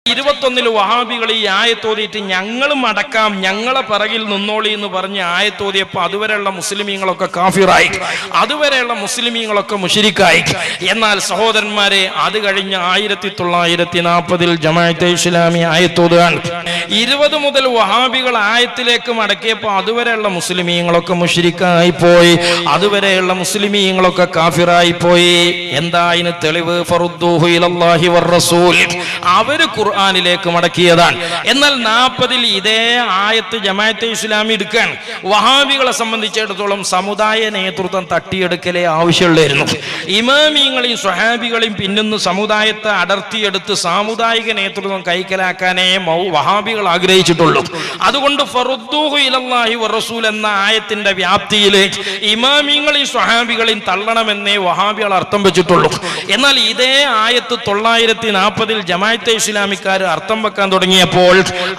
21 വഹാബികൾ ഈ ആയത്തോതിയിട്ട് ഞങ്ങളും അടക്കാം, ഞങ്ങളെ പിറകിൽ നിന്നോളി എന്ന് പറഞ്ഞ് ആയത്തോതിയപ്പോൾ അതുവരെയുള്ള മുസ്ലിമീങ്ങളൊക്കെ കാഫിറായി, അതുവരെയുള്ള മുസ്ലിമീങ്ങളൊക്കെ മുശ്രിക്കായി. എന്നാൽ സഹോദരന്മാരെ, അത് കഴിഞ്ഞ 1940 ജമാഅത്തെ ഇസ്ലാമി ആയത്തോതുകയാണ്. 20 മുതൽ വഹാബികൾ ആയത്തിലേക്ക് മടക്കിയപ്പോൾ അതുവരെയുള്ള മുസ്ലിമീങ്ങളൊക്കെ മുശ്രിക്കായി പോയി, അതുവരെയുള്ള മുസ്ലിമീങ്ങളൊക്കെ കാഫിറായി പോയി. എന്താ അതിന് തെളിവ്? ഫറുദ്ദൂഹു ഇലല്ലാഹി വറസൂൽ, അവര് ഖുർആനിലേക്ക് മടക്കിയതാണ്. എന്നാൽ 40 ഇതേ ആയത്ത് ജമാഅത്തെ ഇസ്ലാമി എടുക്കാൻ വഹാബികളെ സംബന്ധിച്ചിടത്തോളം സമുദായ നേതൃത്വം തട്ടിയെടുക്കലേ ആവശ്യമുള്ളായിരുന്നു. ഇമാമിങ്ങളെയും സ്വഹാബികളെയും പിന്നുന്ന സമുദായത്തെ അടർത്തിയെടുത്ത് സാമുദായിക നേതൃത്വം കൈക്കലാക്കാനേ വഹാബികൾ ആഗ്രഹിച്ചിട്ടുള്ളൂ. അതുകൊണ്ട് ഫറുദ്ദൂഹു ഇലല്ലാഹി വറസൂൽ എന്ന ആയത്തിന്റെ വ്യാപ്തിയിൽ ഇമാമിങ്ങളെയും സ്വഹാബികളെയും തള്ളണമെന്നേ വഹാബികൾ അർത്ഥം വെച്ചിട്ടുള്ളൂ. എന്നാൽ ഇതേ ആയത്ത് 940 ജമാഅത്തെ ഇസ്ലാമിക്കാർ അർത്ഥം വെക്കാൻ തുടങ്ങിയപ്പോൾ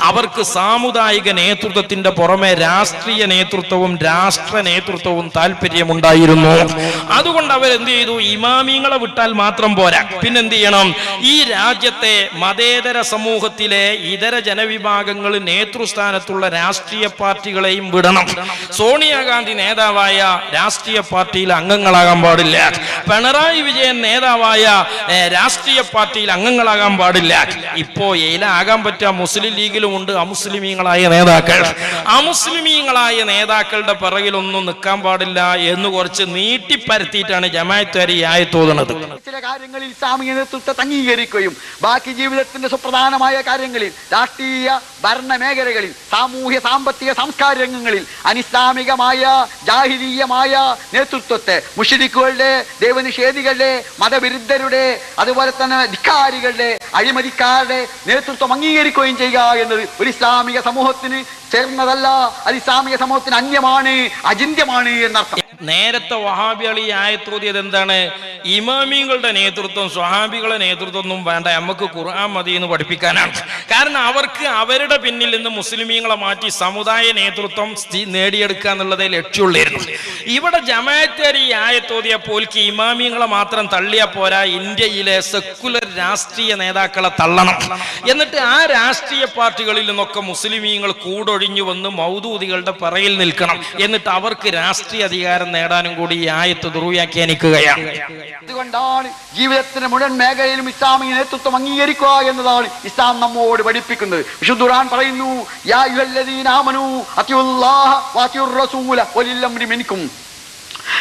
അവർക്ക് സാമുദായിക നേതൃത്വത്തിന്റെ പുറമെ രാഷ്ട്രീയ നേതൃത്വവും രാഷ്ട്ര നേതൃത്വവും താല്പര്യമുണ്ടായിരുന്നു. അതുകൊണ്ട് അവരെന്ത് ചെയ്തു? ഇമാമിങ്ങളെ വിട്ടാൽ മാത്രം പോരാ, പിന്നെന്ത് ചെയ്യണം? ഈ രാജ്യത്തെ മതേതര സമൂഹത്തിലെ ഇതര ജനവിഭാഗങ്ങൾ നേതൃസ്ഥാനത്തുള്ള രാഷ്ട്രീയ പാർട്ടികളെയും വിടണം. സോണിയാഗാന്ധി നേതാവായ രാഷ്ട്രീയ പാർട്ടിയിൽ അംഗങ്ങളാകാൻ പാടില്ല, പിണറായി വിജയൻ നേതാവായ രാഷ്ട്രീയ പാർട്ടിയിൽ അംഗങ്ങളാകാൻ പാടില്ല. ഇപ്പോ ആകാൻ പറ്റുക മുസ്ലിം ലീഗിലും ഉണ്ട് അമുസ്ലിമീങ്ങളായ നേതാക്കൾ. അമുസ്ലിമീങ്ങളായ നേതാക്കളുടെ പിറകിലൊന്നും നിൽക്കാൻ പാടില്ല എന്ന് കുറച്ച് നീട്ടിപ്പരത്തിയിട്ടാണ് ജമാഅത്തുകാർ ഈ ആയത്തോതുന്നത്. ചില കാര്യങ്ങളിൽ ഇസ്ലാമിക നേതൃത്വത്തെ അംഗീകരിക്കുകയും ബാക്കി ജീവിതത്തിന്റെ സുപ്രധാനമായ കാര്യങ്ങളിൽ, രാഷ്ട്രീയ ഭരണ മേഖലകളിൽ, സാമൂഹ്യ സാമ്പത്തിക സാംസ്കാരിക രംഗങ്ങളിൽ അനിസ്ലാമികമായ ജാഹിലീയമായ നേതൃത്വത്തെ മുശ്രിക്കുകളുടെ, ദൈവനിഷേധികളുടെ, മതവിരുദ്ധരുടെ, അതുപോലെ തന്നെ ധിക്കാരികളുടെ, അഴിമതിക്കാരുടെ നേതൃത്വം അംഗീകരിക്കുകയും ചെയ്യുക എന്നത് ഒരു ഇസ്ലാമിക സമൂഹത്തിന് ചേർന്നതല്ല, അത് ഇസ്ലാമിക സമൂഹത്തിന് അന്യമാണ്, അചിന്യമാണ് എന്നർത്ഥം. നേരത്തെ വഹാബികൾ ഈ ആയത്തോതിയത് എന്താണ്? ഇമാമിങ്ങളുടെ നേതൃത്വം സ്വഹാബികളെ നേതൃത്വം ഒന്നും വേണ്ട, നമുക്ക് ഖുർആൻ മതി എന്ന് പഠിപ്പിക്കാനാണ്. കാരണം അവർക്ക് അവരുടെ പിന്നിൽ നിന്ന് മുസ്ലിമീങ്ങളെ മാറ്റി സമുദായ നേതൃത്വം നേടിയെടുക്കുക എന്നുള്ളതേ ലക്ഷ്യമുള്ളായിരുന്നു. ഇവിടെ ജമാഅത്തുകാർ ഈ ആയത്തോതിയപ്പോൾ ഇമാമിങ്ങളെ മാത്രം തള്ളിയാ പോരാ, ഇന്ത്യയിലെ സെക്കുലർ രാഷ്ട്രീയ നേതാക്കളെ തള്ളണം. എന്നിട്ട് ആ രാഷ്ട്രീയ പാർട്ടികളിൽ നിന്നൊക്കെ മുസ്ലിമീങ്ങൾ കൂടൊഴിഞ്ഞു വന്ന് മൗദൂദികളുടെ പിറകിൽ നിൽക്കണം. എന്നിട്ട് അവർക്ക് രാഷ്ട്രീയ അധികാരം നേടാനും കൂടി ഈ ആയത്ത് ദുർവ്യാഖ്യാനിക്കുകയാണ്. അതുകൊണ്ടാണ് ജീവിതത്തിന്റെ മുഴുവൻ മേഖലയിലും ഇസ്ലാമിക നേതൃത്വം അംഗീകരിക്കുക എന്നതാണ് ഇസ്ലാം നമ്മോട് പഠിപ്പിക്കുന്നത്. വിശുദ്ധ ഖുർആൻ പറയുന്നു, യാ അയ്യുഹല്ലദീന ആമനൂ അത്തിയുല്ലാഹ വഅത്തിയുർ റസൂല വലിൽ അംരി മിൻകും.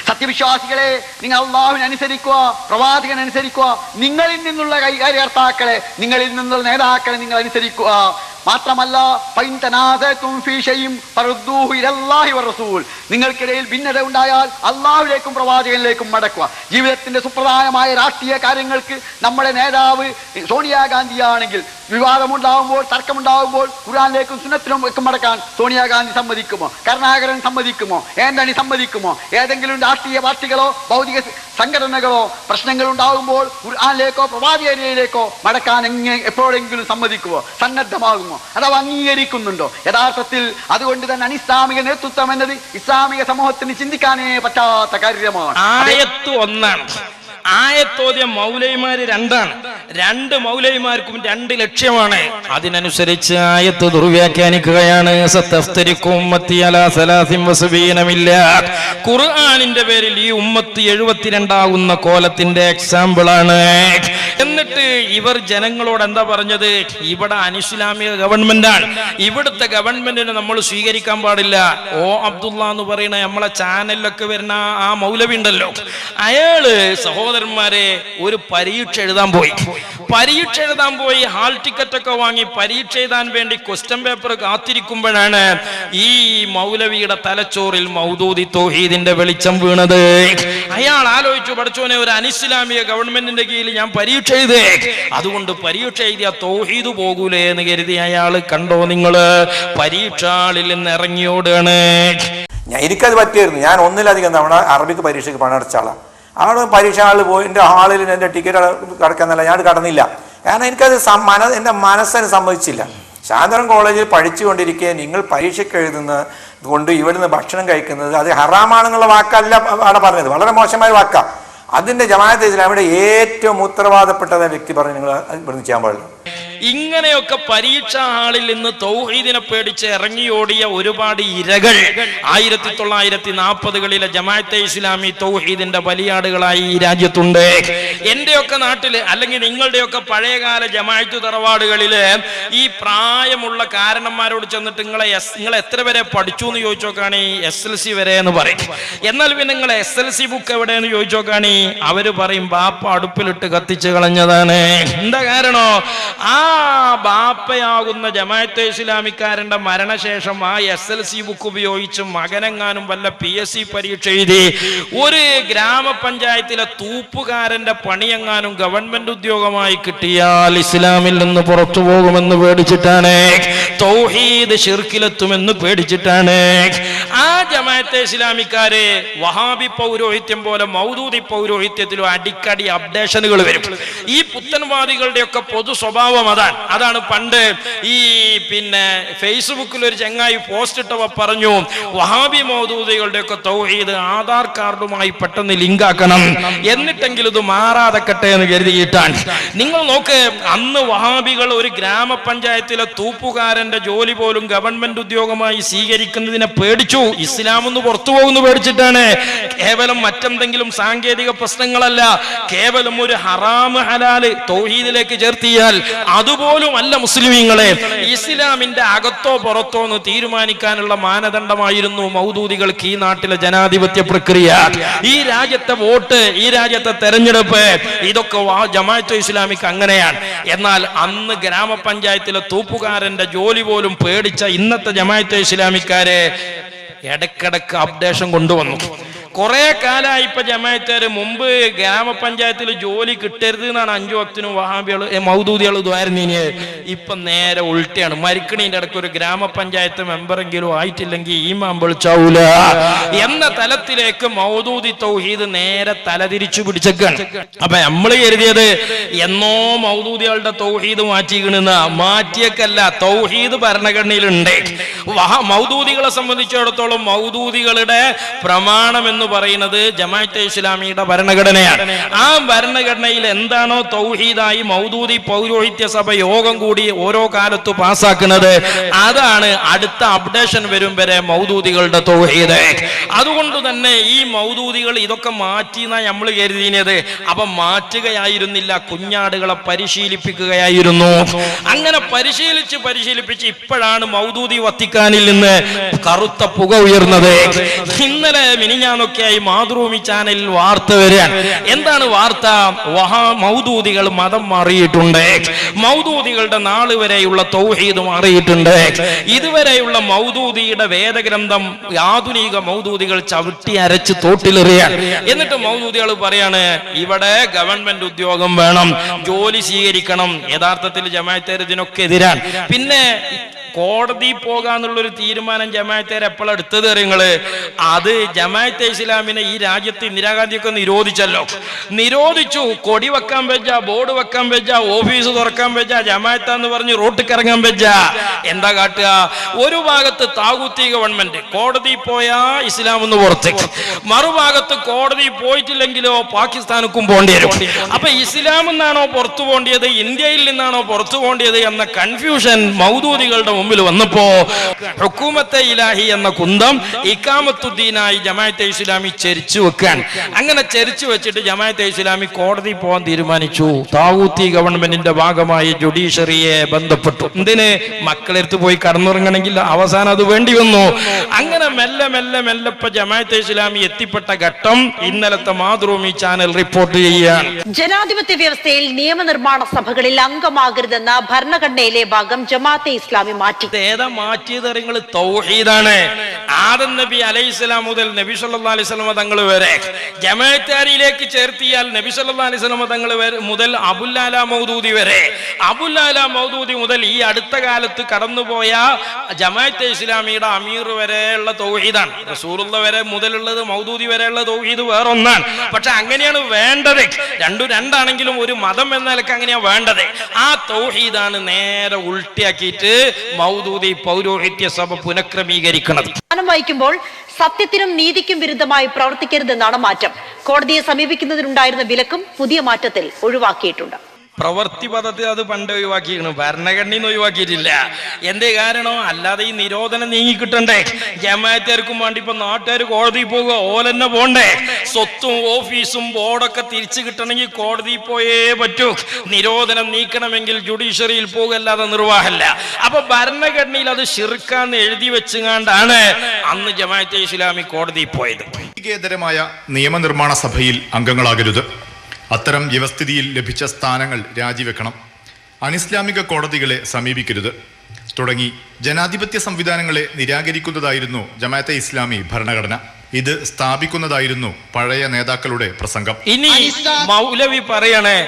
സത്യവിശ്വാസികളെ, നിങ്ങൾ അല്ലാഹുവിനെ അനുസരിക്കുക, പ്രവാചകനെ അനുസരിക്കുക, നിങ്ങളിൽ നിന്നുള്ള കാര്യകർത്താക്കളെ, നിങ്ങളിൽ നിന്നുള്ള നേതാക്കളെ നിങ്ങൾ അനുസരിക്കുക. മാത്രമല്ല, നിങ്ങൾക്കിടയിൽ ഭിന്നത ഉണ്ടായാൽ അള്ളാഹുവിലേക്കും പ്രവാചകനിലേക്കും മടക്കുക. ജീവിതത്തിന്റെ സുപ്രധാനമായ രാഷ്ട്രീയ കാര്യങ്ങൾക്ക് നമ്മുടെ നേതാവ് സോണിയാഗാന്ധിയാണെങ്കിൽ വിവാദമുണ്ടാകുമ്പോൾ, തർക്കമുണ്ടാകുമ്പോൾ ഖുർആനിലേക്കും സുന്നത്തിലും ഒക്കെ മടക്കാൻ സോണിയാഗാന്ധി സമ്മതിക്കുമോ? കരുണാകരൻ സമ്മതിക്കുമോ? ആന്റണി സമ്മതിക്കുമോ? ഏതെങ്കിലും രാഷ്ട്രീയ പാർട്ടികളോ ഭൗതിക സംഘടനകളോ പ്രശ്നങ്ങൾ ഉണ്ടാകുമ്പോൾ ഖുർആനിലേക്കോ പ്രവാചകനിലേക്കോ മടക്കാൻ എപ്പോഴെങ്കിലും സമ്മതിക്കുമോ? സന്നദ്ധമാകുമോ? അഥവാ അംഗീകരിക്കുന്നുണ്ടോ? യഥാർത്ഥത്തിൽ അതുകൊണ്ട് തന്നെ അനിസ്ലാമിക നേതൃത്വം എന്നത് ഇസ്ലാമിക സമൂഹത്തിന് ചിന്തിക്കാനേ പറ്റാത്ത കാര്യമാണ്. ആയത്ത് ഒന്നാണ്, ആയത്തോതിയ മൗലൈമാര് രണ്ടാണ്. രണ്ട് മൗലൈമാർക്കും 2 ലക്ഷ്യമാണ്. അതിനനുസരിച്ച് ആയത്ത് ദുർവ്യാഖ്യാനിക്കുകയാണ്. ഖുർആനിന്റെ പേരിൽ ഈ ഉമ്മത്ത് 72 കോലത്തിന്റെ എക്സാമ്പിൾ ആണ്. എന്നിട്ട് ഇവർ ജനങ്ങളോട് എന്താ പറഞ്ഞത്? ഇവിടെ അനിസ്ലാമിക ഗവൺമെന്റാണ്, ഇവിടുത്തെ ഗവൺമെന്റിനെ നമ്മൾ സ്വീകരിക്കാൻ പാടില്ല. ഓ അബ്ദുള്ള എന്ന് പറയുന്ന നമ്മളെ ചാനലിലൊക്കെ വരുന്ന ആ മൗലവി ഉണ്ടല്ലോ, അയാള് സഹോദരന്മാരെ ഒരു പരീക്ഷ എഴുതാൻ പോയി ഹാൾ ടിക്കറ്റ് ഒക്കെ വാങ്ങി പരീക്ഷ എഴുതാൻ വേണ്ടി ക്വസ്റ്റ്യൻ പേപ്പർ കാത്തിരിക്കുമ്പോഴാണ് ഈ മൗലവിയുടെ തലച്ചോറിൽ മൗദൂദി തൗഹീദിന്റെ വെളിച്ചം വീണത്. അയാൾ ആലോചിച്ചു, പഠിച്ചോനെ, ഒരു അനിസ്ലാമിക ഗവൺമെന്റിന്റെ കീഴിൽ ഞാൻ പരീക്ഷ എഴുതേ, അതുകൊണ്ട് പരീക്ഷ എഴുതിയ തൗഹീദ് പോകൂലേ എന്ന് കരുതി അയാൾ കണ്ടോ നിങ്ങള് പരീക്ഷാളിൽ നിന്ന് ഇറങ്ങിയോടാണ്. എനിക്കത് പറ്റിയായിരുന്നു. ഞാൻ ഒന്നിലധികം തവണ അറബിക്ക് പരീക്ഷയ്ക്ക് പണടച്ച ആളാണ്. അവിടെ പരീക്ഷ ഹാളിൽ പോയി എൻ്റെ ഹാളിൽ എൻ്റെ ടിക്കറ്റ് കടക്കാന്നല്ല, ഞാൻ കടന്നില്ല. കാരണം എനിക്കത് എൻ്റെ മനസ്സിന് സമ്മതിച്ചില്ല. ശാന്തരം കോളേജിൽ പഠിച്ചുകൊണ്ടിരിക്കെ നിങ്ങൾ പരീക്ഷയ്ക്ക് എഴുതുന്നത് കൊണ്ട് ഇവിടുന്ന് ഭക്ഷണം കഴിക്കുന്നത് അത് ഹറാമാണെന്നുള്ള വാക്കല്ല അവിടെ പറഞ്ഞത്, വളരെ മോശമായ വാക്കാണ്. അതിൻ്റെ ജമാഅത്തെ ഇസ്ലാമിയുടെ ഏറ്റവും ഉത്തരവാദപ്പെട്ട വ്യക്തി പറഞ്ഞ് നിങ്ങൾ ഇവിടുന്ന് ചെയ്യാൻ പാടില്ല. ഇങ്ങനെയൊക്കെ പരീക്ഷാ ഹാളിൽ നിന്ന് തൗഹീദിനെ പേടിച്ച് ഇറങ്ങിയോടിയ ഒരുപാട് ഇരകൾ 1940കളിലെ ജമാഅത്തെ ഇസ്ലാമി തൗഹീദിന്റെ ബലിയാടുകളായി ഈ രാജ്യത്തുണ്ട്. എന്റെയൊക്കെ നാട്ടില് അല്ലെങ്കിൽ നിങ്ങളുടെയൊക്കെ പഴയകാല ജമാഅത്ത് തറവാടുകളില് ഈ പ്രായമുള്ള കാരണന്മാരോട് ചെന്നിട്ട് നിങ്ങൾ എത്ര വരെ പഠിച്ചു എന്ന് ചോദിച്ചോക്കാണി, SLC വരെ എന്ന് പറയും. എന്നാൽ പിന്നെ നിങ്ങൾ SLC ബുക്ക് എവിടെയെന്ന് ചോദിച്ചോക്കാണി, അവര് പറയും ബാപ്പ അടുപ്പിലിട്ട് കത്തിച്ച് കളഞ്ഞതാണ്. എന്താ കാരണോ? ആ ബാപ്പയാകുന്ന ജമാഅത്തെ ഇസ്ലാമിക്കാരന്റെ മരണശേഷം ആ SLC ബുക്ക് ഉപയോഗിച്ച് മകനെങ്ങാനും വല്ല PSC പരീക്ഷ എഴുതി ഒരു ഗ്രാമപഞ്ചായത്തിലെ തൂപ്പുകാരന്റെ പണിയെങ്ങാനും ഗവൺമെന്റ് ഉദ്യോഗമായി കിട്ടിയാൽ ഇസ്ലാമിൽ നിന്ന് പുറത്തു പോകുമെന്ന് പേടിച്ചിട്ടാണ്, തൗഹീദ് ശിർക്കിലെത്തുമെന്ന് പേടിച്ചിട്ടാണ്. ആ ജമാഅത്തെ ഇസ്ലാമിക്കാര് വഹാബി പൗരോഹിത്യം പോലെ മൗദൂദി പൗരോഹിത്യത്തിലും അടിക്കടി അപ്ഡേഷനുകൾ വരും. ഈ പുത്തൻവാദികളുടെ ഒക്കെ പൊതു സ്വഭാവം അതാണ്. പണ്ട് ഈ ഫേസ്ബുക്കിൽ ഒരു ചങ്ങായി പോസ്റ്റ് ഇട്ടവ പറഞ്ഞു, വഹാബി മൗദൂദികളുടെ ഒക്കെ തൗഹീദ് ആധാർ കാർഡുമായി പെട്ടെന്ന് ലിങ്ക് ആക്കണം, എന്നിട്ടെങ്കിലും ഇത് മാറാതെക്കട്ടെ എന്ന് കരുതിയിട്ടാണ്. നിങ്ങൾ നോക്ക്, അന്ന് വഹാബികൾ ഒരു ഗ്രാമപഞ്ചായത്തിലെ തൂപ്പുകാരന്റെ ജോലി പോലും ഗവൺമെന്റ് ഉദ്യോഗമായി സ്വീകരിക്കുന്നതിനെ പേടിച്ചു. ഇസ്ലാം ഒന്ന് പുറത്തു പോകുന്നു പേടിച്ചിട്ടാണ്. കേവലം മറ്റെന്തെങ്കിലും സാങ്കേതിക പ്രശ്നങ്ങളല്ല, കേവലം ഒരു ഹറാമ് ഹലാല് തൗഹീദിലേക്ക് ചേർത്തിയാൽ അതുപോലും അല്ല മുസ്ലിമീങ്ങളെ, ഇസ്ലാമിന്റെ അകത്തോ പുറത്തോ എന്ന് തീരുമാനിക്കാനുള്ള മാനദണ്ഡമായിരുന്നു മൗദൂദികൾക്ക് ഈ നാട്ടിലെ ജനാധിപത്യ പ്രക്രിയ. ഈ രാജ്യത്തെ വോട്ട്, ഈ രാജ്യത്തെ തെരഞ്ഞെടുപ്പ്, ഇതൊക്കെ ജമാഅത്തെ ഇസ്ലാമിക്ക് അങ്ങനെയാണ്. എന്നാൽ അന്ന് ഗ്രാമപഞ്ചായത്തിലെ തൂപ്പുകാരന്റെ ജോലി പോലും പേടിച്ച ഇന്നത്തെ ജമാഅത്തെ ഇസ്ലാമിക്കാരെ ഇടക്കിടക്ക് അപ്ഡേഷൻ കൊണ്ടുവന്നു. കുറെ കാലമായി ഇപ്പൊ ജമാഅത്തുകാര്, മുമ്പ് ഗ്രാമപഞ്ചായത്തിൽ ജോലി കിട്ടരുത് എന്നാണ് 5 വക്തിനും വഹാബികൾ മൗദൂദികൾ ഇതായിരുന്നു. ഇപ്പൊ നേരെ ഉൾട്ടയാണ്. മരിക്കണീന്റെ ഇടയ്ക്ക് ഒരു ഗ്രാമപഞ്ചായത്ത് മെമ്പറെങ്കിലും ആയിട്ടില്ലെങ്കിൽ ഈമാൻ വിളിച്ചാവൂല എന്ന തലത്തിലേക്ക് മൗദൂദി തൗഹീദ് നേരെ തലതിരിച്ചു പിടിച്ചേക്കാണ്. അപ്പൊ നമ്മൾ കരുതിയത് എന്നോ മൗദൂദികളുടെ തൗഹീദ് മാറ്റിക്കണെന്ന, മാറ്റിയേക്കല്ല, തൗഹീദ് ഭരണഘടനയിലുണ്ട്. മൗദൂദികളെ സംബന്ധിച്ചിടത്തോളം മൗദൂദികളുടെ പ്രമാണം എന്ന് പറയുന്നത് ജമാഅത്തെ ഇസ്ലാമിയുടെ ഭരണഘടനയാണ്. ആ ഭരണഘടനയിൽ എന്താണോ തൗഹീദായി മൗദൂദി പൗരോഹിത്യ സഭ യോഗം കൂടി ഓരോ കാലത്ത് പാസ്സാക്കുന്നത്, അതാണ് അടുത്ത അപ്ഡേഷൻ വരും വരെ മൗദൂദികളുടെ തൗഹീദ്. അതുകൊണ്ട് തന്നെ ഈ മൗദൂദികൾ ഇതൊക്കെ മാറ്റിയെന്നാണ് നമ്മൾ കരുതിയത്. അപ്പൊ മാറ്റുകയായിരുന്നില്ല, കുഞ്ഞാടുകളെ പരിശീലിപ്പിക്കുകയായിരുന്നു. അങ്ങനെ പരിശീലിപ്പിച്ച് ഇപ്പോഴാണ് മൗദൂദി വത്തിക്കാനിൽ നിന്ന് കറുത്ത പുക ഉയർന്നത്. ഇന്നലെ മിനിഞ്ഞാന്നൊക്കെയായി മാതൃഭൂമി ചാനലിൽ വാർത്ത വരികയാണ്. എന്താണ് വാർത്ത? മൗദൂദികൾ മതം മാറിയിട്ടുണ്ട്, മൗദൂദികളുടെ നാള് വരെയുള്ള തൗഹീദ് മാറിയിട്ടുണ്ട്. ഇതുവരെയുള്ള മൗദൂദിയുടെ വേദഗ്രന്ഥം ആധുനിക മൗദൂദികൾ ചവിട്ടി അരച്ച് തോട്ടിലെറിയാണ്. എന്നിട്ട് മൗദൂദികൾ പറയാണ്, ഇവിടെ ഗവൺമെന്റ് ഉദ്യോഗം വേണം, ജോലി സ്വീകരിക്കണം. യഥാർത്ഥത്തിൽ ജമാഅത്തുകാർ ഇതിനൊക്കെ എതിരാണ്. പിന്നെ കോടതി പോകാന്നുള്ളൊരു തീരുമാനം ജമാഅത്തുകാർ എപ്പോഴാണ് എടുത്തത് അറിയങ്ങള്? അത് ജമാഅത്തെ ഇസ്ലാമിനെ ഈ രാജ്യത്ത് ഇന്ദിരാഗാന്ധിയൊക്കെ നിരോധിച്ചു. കൊടി വെക്കാൻ വെച്ച, ബോർഡ് വെക്കാൻ വെച്ച, ഓഫീസ് തുറക്കാൻ വെച്ച, ജമാഅത്താന്ന് പറഞ്ഞ് റോട്ടിൽ ഇറങ്ങാൻ വെച്ച. എന്താ കാട്ടുക? ഒരു ഭാഗത്ത് താഗൂത്തി ഗവൺമെന്റ്, കോടതി പോയാ ഇസ്ലാം ഒന്ന് പുറത്തേക്ക്, മറുഭാഗത്ത് കോടതി പോയിട്ടില്ലെങ്കിലോ പാകിസ്ഥാനക്കും പോകേണ്ടി വരും. അപ്പൊ ഇസ്ലാം എന്നാണോ പുറത്തു പോകേണ്ടത്, ഇന്ത്യയിൽ നിന്നാണോ പുറത്തു പോകേണ്ടത് എന്ന കൺഫ്യൂഷൻ മൗദൂദികളുടെ മുമ്പിൽ വന്നപ്പോ ഹുക്കൂമത്തെ ഇലാഹി എന്ന കുന്തം ഇഖാമത്തുദ്ദീനായി ജമാഅത്തെ ഇസ്ലാമി ചരിച്ചു വെക്കാൻ. അങ്ങനെ ചരിച്ചു വെച്ചിട്ട് ജമാഅത്തെ ഇസ്ലാമി കോടതി പോകാൻ തീരുമാനിച്ചു. താവൂത്തി ഗവൺമെന്റിന്റെ ഭാഗമായി ജുഡീഷ്യറിയെ ബന്ധപ്പെട്ടു. എന്തിന്? മക്കളെടുത്ത് പോയി കടന്നുറങ്ങണമെങ്കിൽ അവസാനം അത് വേണ്ടി വന്നു. അങ്ങനെ മെല്ലെ മെല്ലെ മെല്ലെ ഇപ്പൊ ജമാഅത്തെ ഇസ്ലാമി എത്തിപ്പെട്ട ഘട്ടം ഇന്നലത്തെ മാതൃഭൂമി ചാനൽ റിപ്പോർട്ട് ചെയ്യുകയാണ്. ജനാധിപത്യ വ്യവസ്ഥയിൽ നിയമനിർമ്മാണ സഭകളിൽ അംഗമാകരുതെന്ന ഭരണഘടനയിലെ ഭാഗം ജമാഅത്തെ ഇസ്ലാമി മാറ്റി. ഏതാ മാറ്റിയത്? നിങ്ങൾ തൗഹീദാണ്. ആദം നബി അലൈഹിസ്സലാം മുതൽ നബി സല്ലല്ലാഹു അലൈഹി വസല്ലം തങ്ങൾ വരെ ജമാഅത്താരിയിലേക്ക് ചേർത്തിയാൽ നബി സല്ലല്ലാഹു അലൈഹി വസല്ലം തങ്ങൾ മുതൽ അബുൽ മൗദൂദി വരെ, അബുൽ മൗദൂദി മുതൽ ഈ അടുത്ത കാലത്ത് കടന്നുപോയ ജമാഅത്തെ ഇസ്ലാമിയുടെ അമീർ വരെയുള്ള തൗഹീദാണ്. റസൂലുള്ള വരെ മുതലുള്ളത് മൗദൂദി വരെയുള്ള തൗഹീദ് വേറൊന്നാണ്. പക്ഷെ അങ്ങനെയാണ് വേണ്ടത്. രണ്ടാണെങ്കിലും ഒരു മതം എന്ന നിലക്ക് അങ്ങനെയാണ് വേണ്ടത്. ആ തൗഹീദാണ് നേരെ ഉൾട്ടിയാക്കിയിട്ട് മൗദൂദി പൗരോഹിത്യ സഭ പുനഃക്രമീകരിക്കുന്നത്. വായിക്കുമ്പോൾ സത്യത്തിനും നീതിക്കും വിരുദ്ധമായി പ്രവർത്തിക്കരുതെന്നാണ് മാറ്റം. കോടതിയെ സമീപിക്കുന്നതിനുണ്ടായിരുന്ന വിലക്കും പുതിയ മാറ്റത്തിൽ ഒഴിവാക്കിയിട്ടുണ്ട്. പ്രവൃത്തി പദത്തിൽ അത് പണ്ട് ഒഴിവാക്കിയാണ്, ഭരണഘടനയിൽ ഒഴിവാക്കിയിട്ടില്ല. എന്തേ കാരണം? അല്ലാതെ ഈ നിരോധനം നീങ്ങിക്കിട്ടണ്ടേ. ജമാഅത്തുകാർക്കും വേണ്ടി ഇപ്പൊ നാട്ടുകാർ കോടതിയിൽ പോകുക, ഓലെന്നെ പോണ്ടേ. സ്വത്തും ഓഫീസും ബോർഡൊക്കെ തിരിച്ചു കിട്ടണമെങ്കിൽ കോടതിയിൽ പോയേ പറ്റൂ. നിരോധനം നീക്കണമെങ്കിൽ ജുഡീഷ്യറിയിൽ പോകുകയല്ലാതെ നിർവാഹമല്ല. അപ്പൊ ഭരണഘടനയിൽ അത് ശിർക്കാന്ന് എഴുതി വെച്ചുകൊണ്ടാണ് അന്ന് ജമാഅത്തെ ഇസ്ലാമി കോടതിയിൽ പോയത്. േതരമായ നിയമനിർമ്മാണ സഭയിൽ അംഗങ്ങളാകരുത്, അത്തരം വ്യവസ്ഥിതിയിൽ ലഭിച്ച സ്ഥാനങ്ങൾ രാജിവെക്കണം, അനിസ്ലാമിക കോടതികളെ സമീപിക്കരുത് തുടങ്ങി ജനാധിപത്യ സംവിധാനങ്ങളെ നിരാകരിക്കുന്നതായിരുന്നു ജമാഅത്തെ ഇസ്ലാമി ഭരണഘടന. ഇത് സ്ഥാപിക്കുന്നതായിരുന്നു പഴയ നേതാക്കളുടെ പ്രസംഗം. ഇനി മൗലവി പറയണേ,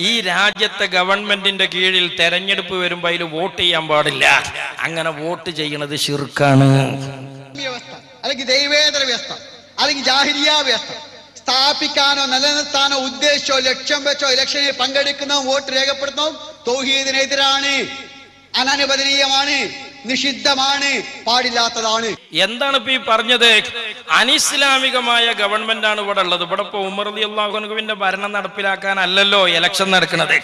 ഈ രാജ്യത്തെ ഗവൺമെന്റിന്റെ കീഴിൽ തെരഞ്ഞെടുപ്പ് വരുമ്പോ അതിൽ വോട്ട് ചെയ്യാൻ പാടില്ല, അങ്ങനെ വോട്ട് ചെയ്യണത് ശിർക്കാണ്. വ്യവസ്ഥ അല്ലെങ്കിൽ ദൈവേതര വ്യവസ്ഥ അല്ലെങ്കിൽ ജാഹിലിയ വ്യവസ്ഥ സ്ഥാപിക്കാനോ നിലനിർത്താനോ ഉദ്ദേശിച്ചോ ലക്ഷ്യം വെച്ചോ ഇലക്ഷനിൽ പങ്കെടുക്കുന്നതും വോട്ട് രേഖപ്പെടുത്തുന്നതും തൗഹീദിനെതിരാണ്, അനനുവദനീയമാണ്, നിഷിദ്ധമാണ്, പാടില്ലാത്തതാണ്. എന്താണ് ഇപ്പൊ ഈ പറഞ്ഞത്? അനിസ്ലാമികമായ ഗവൺമെന്റ് ആണ് ഇവിടെ ഉള്ളത്. ഇവിടെ ഇപ്പൊ ഉമർ റളിയല്ലാഹു അൻഹുവിന്റെ ഭരണം നടപ്പിലാക്കാനല്ലല്ലോ ഇലക്ഷൻ നടക്കുന്നത്.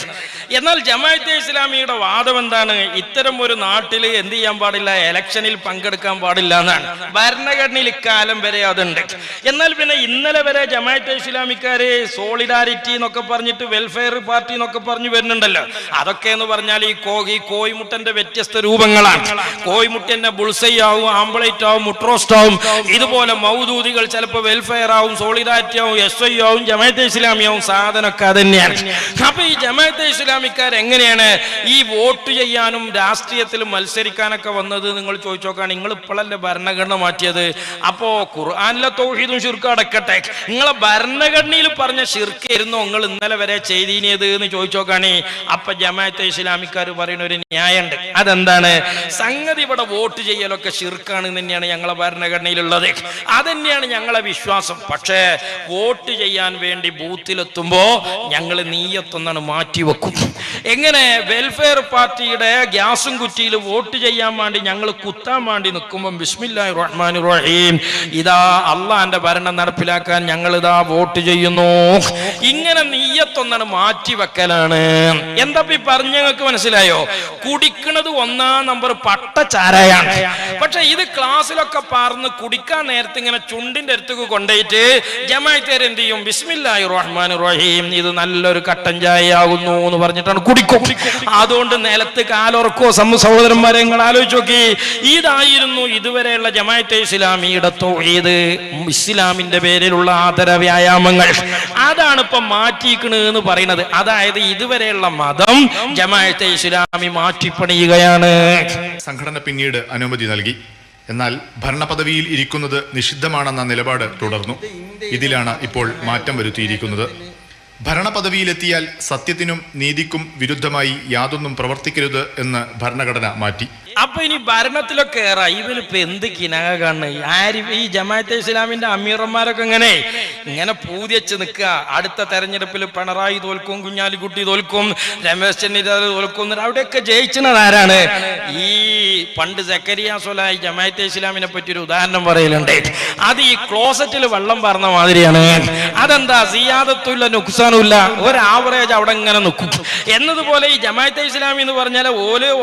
എന്നാൽ ജമാഅത്തെ ഇസ്ലാമിയുടെ വാദം എന്താണ്? ഇത്തരം ഒരു നാട്ടിൽ എന്ത് ചെയ്യാൻ പാടില്ല? ഇലക്ഷനിൽ പങ്കെടുക്കാൻ പാടില്ല എന്നാണ്. ഭരണഘടനയിൽ ഇക്കാലം വരെ അതുണ്ട്. എന്നാൽ പിന്നെ ഇന്നലെ വരെ ജമാഅത്തെ ഇസ്ലാമിക്കാര് സോളിഡാരിറ്റി എന്നൊക്കെ പറഞ്ഞിട്ട് വെൽഫെയർ പാർട്ടി എന്നൊക്കെ പറഞ്ഞു വരുന്നുണ്ടല്ലോ. അതൊക്കെ എന്ന് പറഞ്ഞാൽ ഈ കോയിമുട്ടന്റെ വ്യത്യസ്ത രൂപങ്ങളാണ്. കോയിമുട്ടന്റെ ബുൾസൈ ആവും, ആംബിളേറ്റ് ആവും, മുട്രോസ്റ്റ് ആവും. ഇതുപോലെ മൗദൂദികൾ ചിലപ്പോൾ വെൽഫെയർ ആവും, സോളിഡാരിറ്റി ആവും, SI ആവും, ജമാഅത്തെ ഇസ്ലാമി ആവും. സാധനമൊക്കെ അത് തന്നെയാണ്. അപ്പൊ ഈ ജമാഅത്തെ ഇസ്ലാമിക്കാർ എങ്ങനെയാണ് ഈ വോട്ട് ചെയ്യാനും രാഷ്ട്രീയത്തിൽ മത്സരിക്കാനൊക്കെ വന്നത്? നിങ്ങൾ ചോദിച്ചു നോക്കാണ്. നിങ്ങൾ ഇപ്പോഴല്ലേ ഭരണഘടന മാറ്റിയത്? അപ്പോ ഖുർആനിലെ തൗഹീദും ശിർക്കും അടക്കട്ടെ, നിങ്ങളെ ഭരണഘടനയിൽ പറഞ്ഞ ശിർക്കായിരുന്നു നിങ്ങൾ ഇന്നലെ വരെ ചെയ്തീനിയത് എന്ന് ചോദിച്ചു നോക്കാണ്. അപ്പൊ ജമാഅത്തെ ഇസ്ലാമിക്കാർ പറയുന്ന ഒരു ന്യായമുണ്ട്. അതെന്താണ്? സംഗതി ഇവിടെ വോട്ട് ചെയ്യലൊക്കെ ശിർക്കാണ് തന്നെയാണ് ഞങ്ങളെ ഭരണഘടനയിലുള്ളത്. അതന്നെയാണ് ഞങ്ങളെ വിശ്വാസം. പക്ഷേ വോട്ട് ചെയ്യാൻ വേണ്ടി ബൂത്തിലെത്തുമ്പോ ഞങ്ങൾ നീയത്തൊന്നാണ് മാറ്റിവെക്കും. എങ്ങനെ? വെൽഫെയർ പാർട്ടിയുടെ ഗ്യാസും കുറ്റിയിൽ വോട്ട് ചെയ്യാൻ വേണ്ടി ഞങ്ങൾ കുത്താൻ വേണ്ടി നിൽക്കുമ്പോൾ ബിസ്മില്ലാഹിർ റഹ്മാനിർ റഹീം, ഇതാ അള്ളാന്റെ ഭരണം നടപ്പിലാക്കാൻ ഞങ്ങൾ ഇതാ വോട്ട് ചെയ്യുന്നു. ഇങ്ങനെ നീയത്തൊന്നാണ് മാറ്റിവെക്കലാണ്. എന്താ ഈ പറഞ്ഞ ഞങ്ങൾക്ക് മനസ്സിലായോ? കുടിക്കുന്നത് 1-ാം നമ്പർ പട്ടച്ചാരയാണ്. പക്ഷെ ഇത് ക്ലാസ്സിലൊക്കെ പറഞ്ഞ് കുടിക്കാൻ നേരത്തെ ഇങ്ങനെ ചുണ്ടിന്റെ അടുത്തേക്ക് കൊണ്ടുപോയിട്ട് ജമാഅത്തുകാർ എന്ത് ചെയ്യും? ബിസ്മില്ലാഹിർ റഹ്മാനിർ റഹീം, ഇത് നല്ലൊരു കട്ടൻ ചായ ആകുന്നു എന്ന് പറഞ്ഞിട്ടാണ് കുടിക്കും. അതുകൊണ്ട് നിലത്ത് കാലുറക്കോ? സഹോദരന്മാരെ, നിങ്ങൾ ആലോചിച്ച് നോക്കി. ഇതായിരുന്നു ഇതുവരെയുള്ള ജമാഅത്തെ ഇസ്ലാമിയുടെ തൗഹീദ്, ഇസ്ലാമിന്റെ പേരിലുള്ള ആദര വ്യായാമങ്ങൾ. അതാണ് ഇപ്പൊ മാറ്റിക്കണെന്ന് പറയുന്നത്. അതായത് ഇതുവരെയുള്ള മതം ജമാഅത്തെ ഇസ്ലാമി മാറ്റിപ്പണിയുകയാണ്. സംഘടന പിന്നീട് അനുമതി നൽകി. എന്നാൽ ഭരണപദവിയിൽ ഇരിക്കുന്നത് നിഷിദ്ധമാണെന്ന നിലപാട് തുടർന്നു. ഇതിലാണ് ഇപ്പോൾ മാറ്റം വരുത്തിയിരിക്കുന്നത്. ഭരണപദവിയിലെത്തിയാൽ സത്യത്തിനും നീതിക്കും വിരുദ്ധമായി യാതൊന്നും പ്രവർത്തിക്കരുത് എന്ന് ഭരണഘടന മാറ്റി. അപ്പൊ ഇനി ഭരണത്തിലൊക്കെ ഇവരിപ്പോ എന്ത് കിനക കാണുന്നത്? ആര് ഈ ജമാഅത്തെ ഇസ്ലാമിന്റെ അമീറന്മാരൊക്കെ ഇങ്ങനെ പൂതിച്ച് നിൽക്കുക. അടുത്ത തെരഞ്ഞെടുപ്പിൽ പിണറായി തോൽക്കും, കുഞ്ഞാലിക്കുട്ടി തോൽക്കും, രമേശ് ചെന്നിത്തല തോൽക്കും. അവിടെയൊക്കെ ജയിച്ചത് ആരാണ്? ഈ പണ്ട് സക്കരിയ സ്വലാഹി ജമാഅത്തെ ഇസ്ലാമിനെ പറ്റി ഒരു ഉദാഹരണം പറയലുണ്ട്. അത് ഈ ക്ലോസറ്റിൽ വെള്ളം പറഞ്ഞ മാതിരിയാണ്. അതെന്താ? സിയാദത്തുല്ല നുക്സാനുല്ല, ഒരു ആവറേജ് അവിടെ ഇങ്ങനെ നിൽക്കും എന്നതുപോലെ ഈ ജമാഅത്തെ ഇസ്ലാമി എന്ന് പറഞ്ഞാൽ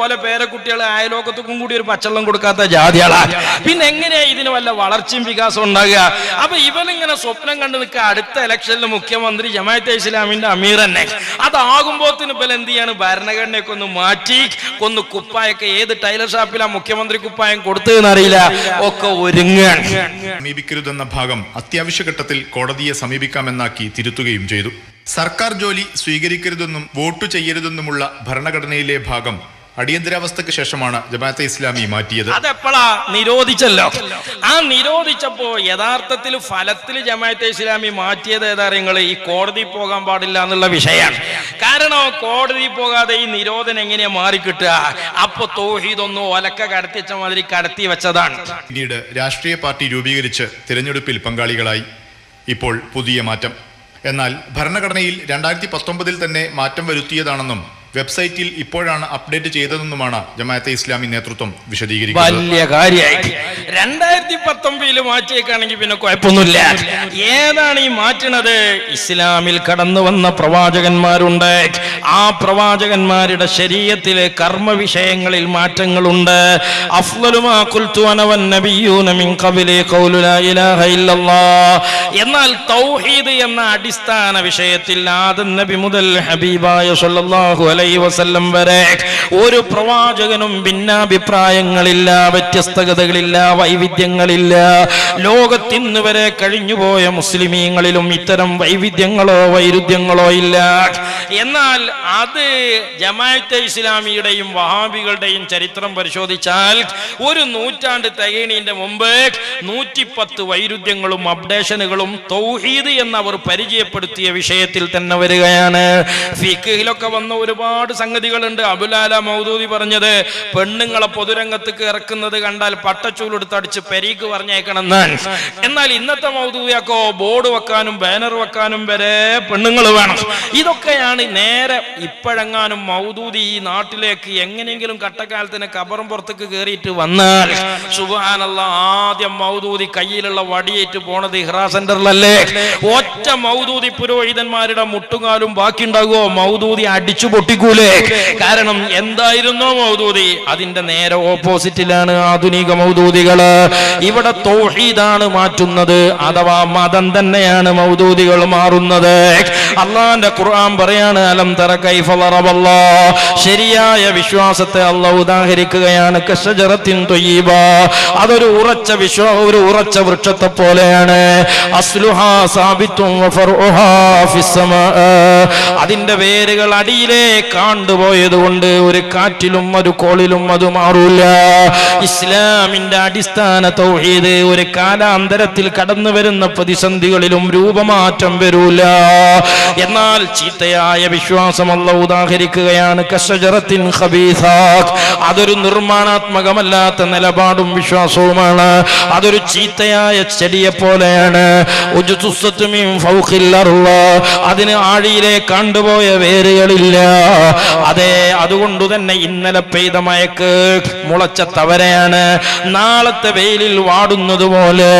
ഓലെ പേരക്കുട്ടികൾ ലോകത്തും കൂടി ഒരു പച്ചവെള്ളം കൊടുക്കാത്ത ജാതികളാണ്. പിന്നെ എങ്ങനെയാ ഇതിന് വല്ല വളർച്ചയും വികാസം ഉണ്ടാകുക? അപ്പൊ ഇവനിങ്ങനെ സ്വപ്നം കണ്ടു നിൽക്കുക, അടുത്ത ഇലക്ഷനിൽ മുഖ്യമന്ത്രി ജമാഅത്തെ ഇസ്ലാമിന്റെ അമീർ തന്നെ. അതാകുമ്പോത്തിന് ഇപ്പൊ എന്ത് ചെയ്യാണ്? ഭരണഘടനയൊക്കെ ഒന്ന് മാറ്റി ഒന്ന് കുപ്പായൊക്കെ ഏത് ടൈലർ ഷാപ്പിലാ മുഖ്യമന്ത്രി കുപ്പായം കൊടുത്തതെന്ന് അറിയില്ല, ഒക്കെ ഒരുങ്ങാൻ. സമീപിക്കരുതെന്ന ഭാഗം അത്യാവശ്യ ഘട്ടത്തിൽ കോടതിയെ സമീപിക്കാമെന്നാക്കി തിരുത്തുകയും ചെയ്തു. സർക്കാർ ജോലി സ്വീകരിക്കരുതെന്നും വോട്ട് ചെയ്യരുതെന്നുമുള്ള ഭരണഘടനയിലെ ഭാഗം അടിയന്തരാവസ്ഥക്ക് ശേഷമാണ് ജമാഅത്തെ ഇസ്ലാമി മാറ്റിയത്. അതെപ്പോഴാ? നിരോധിച്ചല്ലോ. ആ നിരോധിച്ചപ്പോ യഥാർത്ഥത്തിൽ ഫലത്തിൽ ജമാഅത്തെ ഇസ്ലാമി മാറ്റിയത് ഏതാ? നിങ്ങൾ ഈ കോടതി പോകാൻ പാടില്ല എന്നുള്ള വിഷയമാണ്. കാരണം കോടതി പോകാതെ ഈ നിരോധനം എങ്ങനെയാ മാറിക്കിട്ടുക? അപ്പൊ തൗഹീദൊന്നും ഒലക്ക കടത്തിച്ച മാതിരി കടത്തി വെച്ചതാണ്. പിന്നീട് രാഷ്ട്രീയ പാർട്ടി രൂപീകരിച്ച് തിരഞ്ഞെടുപ്പിൽ പങ്കാളികളായി. ഇപ്പോൾ പുതിയ മാറ്റം. എന്നാൽ ഭരണഘടനയിൽ 2019 തന്നെ മാറ്റം വരുത്തിയതാണെന്നും വെബ്സൈറ്റിൽ ഇപ്പോഴാണ് അപ്ഡേറ്റ് ചെയ്തതെന്നുമാണ് ജമാഅത്തെ ഇസ്ലാമി നേതൃത്വം വിശദീകരിക്കുന്നത്. വലിയ കാര്യമായി 2019 മാറ്റിയേക്കാണെങ്കിൽ പിന്നെ കുഴപ്പമൊന്നുമില്ല. ഏതാണ് ഈ മാറ്റണത്? ഇസ്ലാമിൽ കടന്നു വന്ന പ്രവാചകന്മാരുണ്ട്. ആ പ്രവാചകന്മാരുടെ ശരീഅത്തിലെ കർമ്മ വിഷയങ്ങളിൽ മാറ്റങ്ങളുണ്ട്. അഫ്ളലു മാ ഖുൽതു അന വന്നബിയ്യൂന മിൻ ഖബ്ലി ഖൗലു ലാ ഇലാഹ ഇല്ലല്ലാഹ്. എന്നാൽ തൗഹീദ് എന്ന അടിസ്ഥാന വിഷയത്തിൽ ആദം നബി മുതൽ ഹബീബായ സ്വല്ലല്ലാഹു അലൈഹി വസല്ലം വരെ ഒരു പ്രവാചകനും ഭിന്നാഭിപ്രായങ്ങളില്ല, വ്യത്യസ്തതകളില്ല, വൈവിധ്യങ്ങളില്ല. ലോകത്തിന്ന് വരെ കഴിഞ്ഞുപോയ മുസ്ലിമീങ്ങളിലും ഇത്തരം വൈവിധ്യങ്ങളോ വൈരുദ്ധ്യങ്ങളോ ഇല്ല. എന്നാൽ അത് ജമാഅത്തെ ഇസ്ലാമിയുടെയും വഹാബികളുടെയും ചരിത്രം പരിശോധിച്ചാൽ ഒരു നൂറ്റാണ്ട് തികയണീന്റെ മുമ്പ് 110 വൈരുദ്ധ്യങ്ങളും അപ്ഡേഷനുകളും തൗഹീദ് എന്നവർ പരിചയപ്പെടുത്തിയ വിഷയത്തിൽ തന്നെ വരികയാണ്. ഫിഖ്ഹിലൊക്കെ വന്ന ഒരുപാട് സംഗതികളുണ്ട്. അബുലാല മൗദൂദി പറഞ്ഞത് പെണ്ണുങ്ങളെ പൊതുരംഗത്തേക്ക് ഇറക്കുന്നത് കണ്ടാൽ പട്ടച്ചൂലെടുത്ത് അടിച്ച് പെരീക്ക് പറഞ്ഞേക്കണം എന്നാണ്. എന്നാൽ ഇന്നത്തെ മൗദൂദിയാക്കോ ബോർഡ് വെക്കാനും ബാനർ വെക്കാനും വരെ പെണ്ണുങ്ങൾ വേണം. ഇതൊക്കെയാണ് നേരെ ഇപ്പോഴെങ്ങാനും മൗദൂദി ഈ നാട്ടിലേക്ക് എങ്ങനെയെങ്കിലും കട്ടക്കാലത്തിന് കബറും പുറത്തേക്ക് കയറിയിട്ട് വന്നാൽ സുബ്ഹാനല്ലാഹ്, ആദ്യം മൗദൂദി കയ്യിലുള്ള വടിയേറ്റ് പോണത് ഇഹ്റാ സെന്ററിലല്ലേ? ഒറ്റ മൗദൂദി പുരോഹിതന്മാരുടെ മുട്ടുകാലും ബാക്കി ഉണ്ടാകുമോ? മൗദൂദി അടിച്ചു പൊട്ടിക്കൂലേ? കാരണം എന്തായിരുന്നോ മൗദൂദി, അതിന്റെ നേരെ ഓപ്പോസിറ്റിലാണ് ആധുനിക മൗദൂദികള്. ഇവിടെ തൗഹീദാണ് മാറ്റുന്നത്, അഥവാ മതം തന്നെയാണ് മൗദൂദികൾ മാറുന്നത്. അള്ളാന്റെ ഖുർആൻ പറയാണ്, അലം തറ കൈഫ ദറബല്ലാഹ്. ശരിയായ വിശ്വാസത്തെ അല്ലാഹു ഉദാഹരിക്കുകയാണ്. കശജറത്തിൻ ത്വയ്യിബ, അതൊരു ഉറച്ച വൃക്ഷത്തെ പോലെയാണ്. അസ്ലുഹാ സാബിത്തുൻ വഫർഉഹാ ഫിസ്സമാ, അതിന്റെ വേരുകൾ അടിയിലേക്ക് കാണ്ടുപോയത് കൊണ്ട് ഒരു കാറ്റിലും ഒരു കോളിലും അത് മാറൂല. ഇസ്ലാമിന്റെ അടിസ്ഥാന തൗഹീദ് ഒരു കാലാന്തരത്തിൽ കടന്നു വരുന്ന പ്രതിസന്ധികളിലും രൂപമാറ്റം വരൂല. എന്നാൽ ചീത്തയായ വിശ്വാസം അല്ലാഹു ഉദാഹരിക്കുകയാണ്. കശജറത്തിൻ ഖബീസ, അതൊരു നിർമ്മാണാത്മകമല്ലാത്ത നിലപാടും വിശ്വാസവുമാണ്. അതൊരു ചീത്തയായ ചെടിയെ പോലെയാണ്. അതിന് ആഴിയിലേക്ക് കണ്ടുപോയ വേരുകളില്ല. അതെ, അതുകൊണ്ട് തന്നെ ഇന്നലെ പെയ്ത മഴക്ക് മുളച്ച തവരയാണ് നാളത്തെ വെയിലിൽ വാടുന്നത് പോലെ.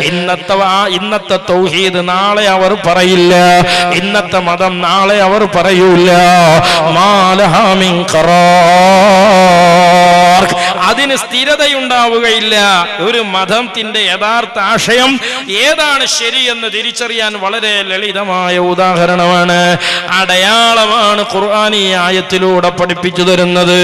ഇന്നത്തെ തൗഹീദ് നാളെ അവർ പറയില്ല, ഇന്നത്തെ മതം നാളെ അവർ പറയൂല. മാലഹാ മിൻ ഖറാർ, അതിന് സ്ഥിരതയുണ്ടാവുകയില്ല. ഒരു മതത്തിന്റെ യഥാർത്ഥ ആശയം ഏതാണ് ശരിയെന്ന് തിരിച്ചറിയാൻ വളരെ ലളിതമായ ഉദാഹരണമാണ്, അടയാളമാണ് ഖുർആൻ ഈ ആയത്തിലൂടെ പഠിപ്പിച്ചു തരുന്നത്.